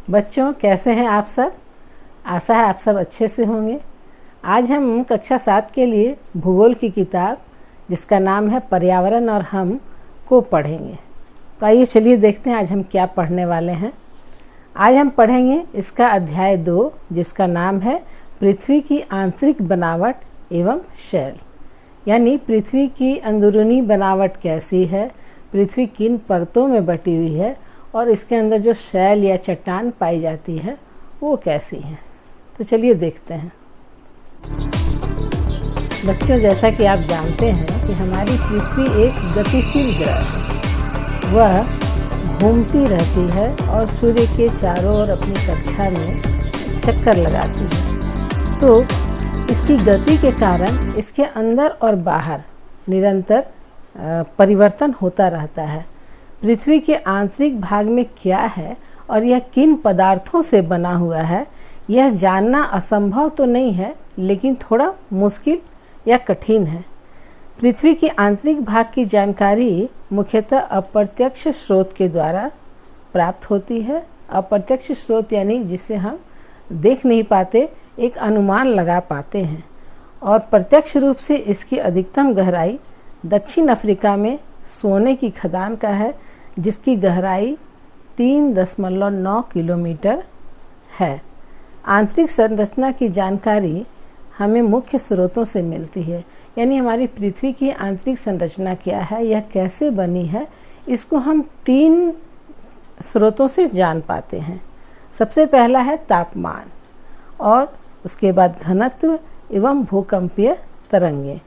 बच्चों, कैसे हैं आप सब? आशा है आप सब अच्छे से होंगे। आज हम कक्षा 7 के लिए भूगोल की किताब जिसका नाम है पर्यावरण और हम को पढ़ेंगे। तो आइए चलिए देखते हैं आज हम क्या पढ़ने वाले हैं। आज हम पढ़ेंगे इसका अध्याय 2 जिसका नाम है पृथ्वी की आंतरिक बनावट एवं शैल। यानी पृथ्वी की अंदरूनी बनावट कैसी है, पृथ्वी किन परतों में बटी हुई है और इसके अंदर जो शैल या चट्टान पाई जाती है वो कैसी है। तो चलिए देखते हैं। बच्चों, जैसा कि आप जानते हैं कि हमारी पृथ्वी एक गतिशील ग्रह है। वह घूमती रहती है और सूर्य के चारों ओर अपनी कक्षा में चक्कर लगाती है। तो इसकी गति के कारण इसके अंदर और बाहर निरंतर परिवर्तन होता रहता है। पृथ्वी के आंतरिक भाग में क्या है और यह किन पदार्थों से बना हुआ है, यह जानना असंभव तो नहीं है, लेकिन थोड़ा मुश्किल या कठिन है। पृथ्वी के आंतरिक भाग की जानकारी मुख्यतः अप्रत्यक्ष स्रोत के द्वारा प्राप्त होती है। अप्रत्यक्ष स्रोत यानी जिसे हम देख नहीं पाते, एक अनुमान लगा पाते हैं। और प्रत्यक्ष रूप से इसकी अधिकतम गहराई दक्षिण अफ्रीका में सोने की खदान का है, जिसकी गहराई 3.9 किलोमीटर है। आंतरिक संरचना की जानकारी हमें मुख्य स्रोतों से मिलती है। यानी हमारी पृथ्वी की आंतरिक संरचना क्या है, यह कैसे बनी है, इसको हम 3 स्रोतों से जान पाते हैं। सबसे पहला है तापमान, और उसके बाद घनत्व एवं भूकंपीय तरंगें।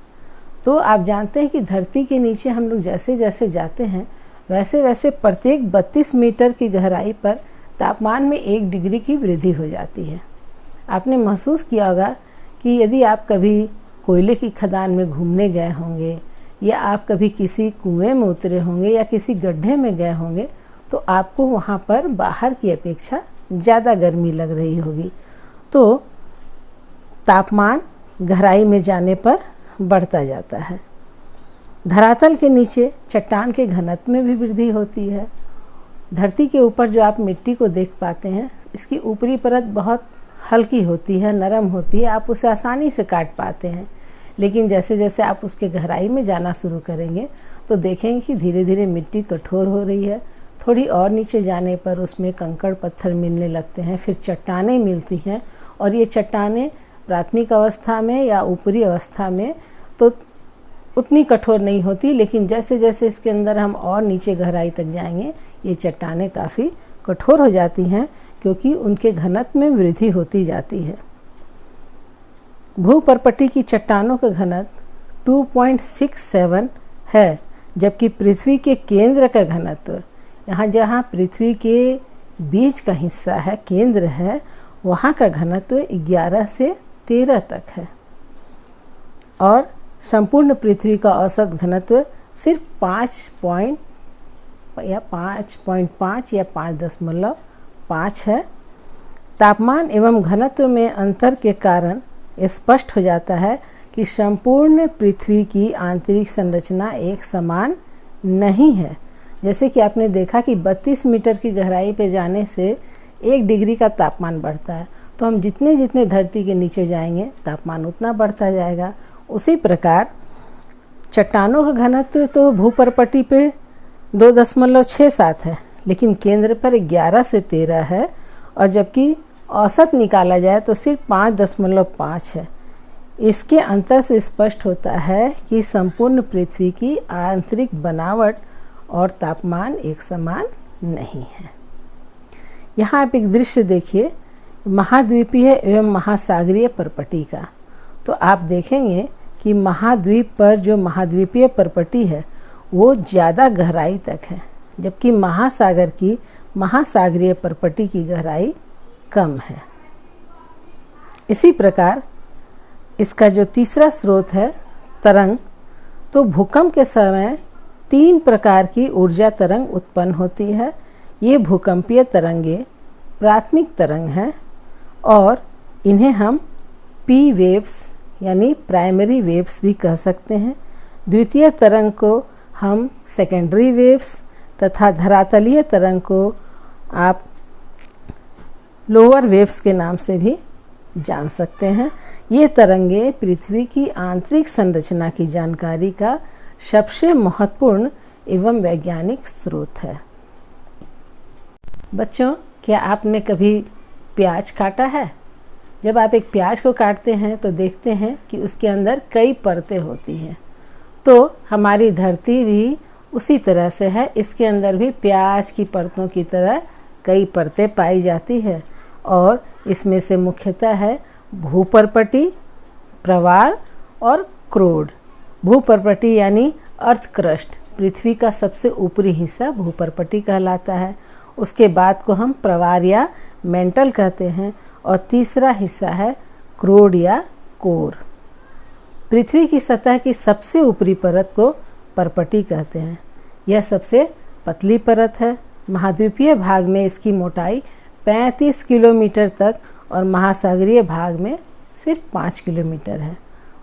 तो आप जानते हैं कि धरती के नीचे हम लोग जैसे जैसे जाते हैं वैसे वैसे प्रत्येक 32 मीटर की गहराई पर तापमान में 1 डिग्री की वृद्धि हो जाती है। आपने महसूस किया होगा कि यदि आप कभी कोयले की खदान में घूमने गए होंगे या आप कभी किसी कुएं में उतरे होंगे या किसी गड्ढे में गए होंगे, तो आपको वहाँ पर बाहर की अपेक्षा ज़्यादा गर्मी लग रही होगी। तो तापमान गहराई में जाने पर बढ़ता जाता है। धरातल के नीचे चट्टान के घनत्व में भी वृद्धि होती है। धरती के ऊपर जो आप मिट्टी को देख पाते हैं, इसकी ऊपरी परत बहुत हल्की होती है, नरम होती है, आप उसे आसानी से काट पाते हैं। लेकिन जैसे जैसे आप उसके गहराई में जाना शुरू करेंगे तो देखेंगे कि धीरे धीरे मिट्टी कठोर हो रही है। थोड़ी और नीचे जाने पर उसमें कंकड़ पत्थर मिलने लगते हैं, फिर चट्टानें मिलती हैं। और ये चट्टानें प्राथमिक अवस्था में या ऊपरी अवस्था में तो उतनी कठोर नहीं होती, लेकिन जैसे जैसे इसके अंदर हम और नीचे गहराई तक जाएंगे ये चट्टानें काफ़ी कठोर हो जाती हैं, क्योंकि उनके घनत्व में वृद्धि होती जाती है। भूपर्पटी की चट्टानों का घनत्व 2.67 है, जबकि पृथ्वी के केंद्र का घनत्व, यहाँ जहाँ पृथ्वी के बीच का हिस्सा है, केंद्र है, वहाँ का घनत्व 11 से 13 तक है। और संपूर्ण पृथ्वी का औसत घनत्व सिर्फ 5.5 या 5.5 है। तापमान एवं घनत्व में अंतर के कारण स्पष्ट हो जाता है कि संपूर्ण पृथ्वी की आंतरिक संरचना एक समान नहीं है। जैसे कि आपने देखा कि 32 मीटर की गहराई पे जाने से 1 डिग्री का तापमान बढ़ता है, तो हम जितने जितने धरती के नीचे जाएंगे तापमान उतना बढ़ता जाएगा। उसी प्रकार चट्टानों का घनत्व तो भूपर्पटी पे 2.67 है, लेकिन केंद्र पर 11 से 13 है, और जबकि औसत निकाला जाए तो सिर्फ 5.5 है। इसके अंतर से स्पष्ट होता है कि संपूर्ण पृथ्वी की आंतरिक बनावट और तापमान एक समान नहीं है। यहाँ आप एक दृश्य देखिए, महाद्वीपीय एवं महासागरीय परपटी का। तो आप देखेंगे कि महाद्वीप पर जो महाद्वीपीय परपटी है वो ज़्यादा गहराई तक है, जबकि महासागर की महासागरीय परपटी की गहराई कम है। इसी प्रकार इसका जो तीसरा स्रोत है तरंग, तो भूकंप के समय 3 प्रकार की ऊर्जा तरंग उत्पन्न होती है। ये भूकंपीय तरंगे प्राथमिक तरंग हैं और इन्हें हम पी वेव्स यानी प्राइमरी वेव्स भी कह सकते हैं। द्वितीय तरंग को हम सेकेंडरी वेव्स तथा धरातलीय तरंग को आप लोअर वेव्स के नाम से भी जान सकते हैं। ये तरंगे पृथ्वी की आंतरिक संरचना की जानकारी का सबसे महत्वपूर्ण एवं वैज्ञानिक स्रोत है। बच्चों, क्या आपने कभी प्याज काटा है? जब आप एक प्याज को काटते हैं तो देखते हैं कि उसके अंदर कई परतें होती हैं। तो हमारी धरती भी उसी तरह से है, इसके अंदर भी प्याज की परतों की तरह कई परतें पाई जाती है और इसमें से मुख्यतः है भूपर्पटी, प्रवार और क्रोड। भूपर्पटी यानी अर्थ क्रस्ट, पृथ्वी का सबसे ऊपरी हिस्सा भूपर्पटी कहलाता है। उसके बाद को हम प्रवार या मेंटल कहते हैं और तीसरा हिस्सा है क्रोड या कोर। पृथ्वी की सतह की सबसे ऊपरी परत को पर्पटी कहते हैं। यह सबसे पतली परत है। महाद्वीपीय भाग में इसकी मोटाई 35 किलोमीटर तक और महासागरीय भाग में सिर्फ 5 किलोमीटर है।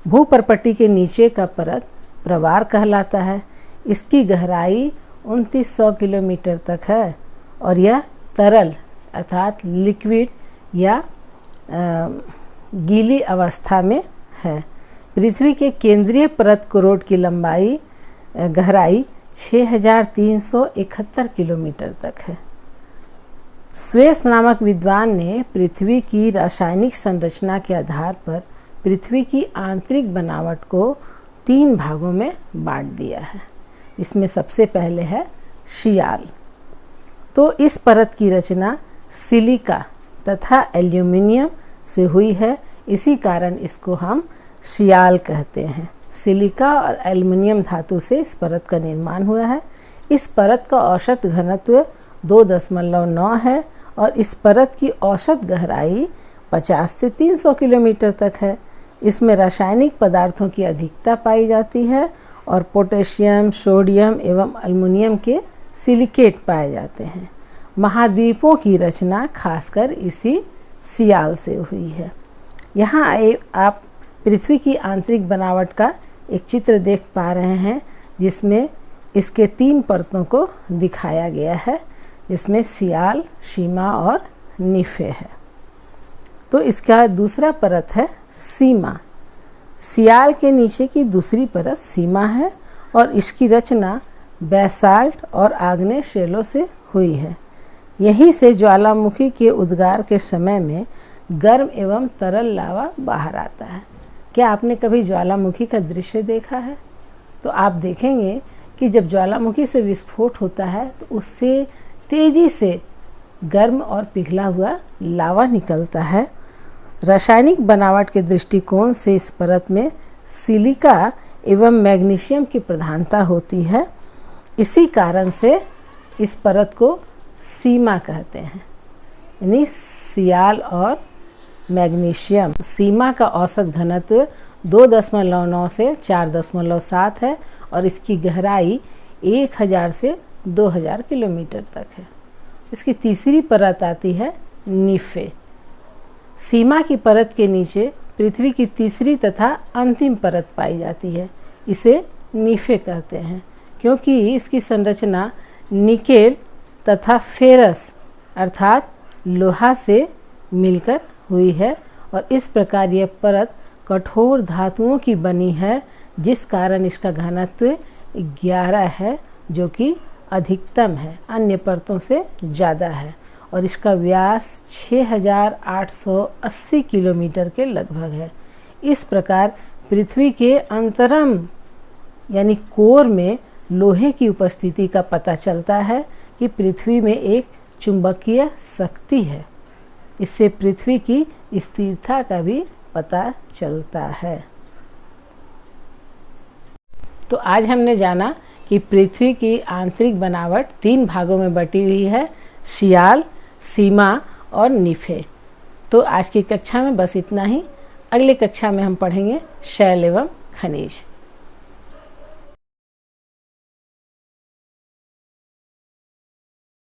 भूपर्पटी के नीचे का परत प्रवार कहलाता है। इसकी गहराई 2900 किलोमीटर तक है और यह तरल अर्थात लिक्विड या गीली अवस्था में है। पृथ्वी के केंद्रीय परत क्रोड की गहराई 6371 किलोमीटर तक है। स्वेस नामक विद्वान ने पृथ्वी की रासायनिक संरचना के आधार पर पृथ्वी की आंतरिक बनावट को 3 भागों में बांट दिया है। इसमें सबसे पहले है शियाल। तो इस परत की रचना सिलिका तथा एल्यूमिनियम से हुई है, इसी कारण इसको हम शियाल कहते हैं। सिलिका और एल्युमिनियम धातु से इस परत का निर्माण हुआ है। इस परत का औसत घनत्व 2.9 है और इस परत की औसत गहराई 50 से 300 किलोमीटर तक है। इसमें रासायनिक पदार्थों की अधिकता पाई जाती है और पोटेशियम, सोडियम एवं अल्युमिनियम के सिलिकेट पाए जाते हैं। महाद्वीपों की रचना खासकर इसी सियाल से हुई है। यहाँ आप पृथ्वी की आंतरिक बनावट का एक चित्र देख पा रहे हैं जिसमें इसके 3 परतों को दिखाया गया है, जिसमें सियाल, सीमा और निफे है। तो इसका दूसरा परत है सीमा। सियाल के नीचे की दूसरी परत सीमा है और इसकी रचना बेसाल्ट और आग्नेय शैलों से हुई है। यहीं से ज्वालामुखी के उद्गार के समय में गर्म एवं तरल लावा बाहर आता है। क्या आपने कभी ज्वालामुखी का दृश्य देखा है? तो आप देखेंगे कि जब ज्वालामुखी से विस्फोट होता है तो उससे तेज़ी से गर्म और पिघला हुआ लावा निकलता है। रासायनिक बनावट के दृष्टिकोण से इस परत में सिलिका एवं मैग्नीशियम की प्रधानता होती है। इसी कारण से इस परत को सीमा कहते हैं, यानी सियाल और मैग्नीशियम। सीमा का औसत घनत्व 2.9 से 4.7 है और इसकी गहराई 1000 से 2000 किलोमीटर तक है। इसकी तीसरी परत आती है निफे। सीमा की परत के नीचे पृथ्वी की तीसरी तथा अंतिम परत पाई जाती है। इसे निफे कहते हैं क्योंकि इसकी संरचना निकेल तथा फेरस अर्थात लोहा से मिलकर हुई है और इस प्रकार यह परत कठोर धातुओं की बनी है, जिस कारण इसका घनत्व 11 है, जो कि अधिकतम है, अन्य परतों से ज़्यादा है और इसका व्यास 6880 किलोमीटर के लगभग है। इस प्रकार पृथ्वी के अंतरम यानी कोर में लोहे की उपस्थिति का पता चलता है कि पृथ्वी में एक चुंबकीय शक्ति है। इससे पृथ्वी की स्थिरता का भी पता चलता है। तो आज हमने जाना कि पृथ्वी की आंतरिक बनावट 3 भागों में बटी हुई है, शियाल, सीमा और निफे। तो आज की कक्षा में बस इतना ही। अगली कक्षा में हम पढ़ेंगे शैल एवं खनिज।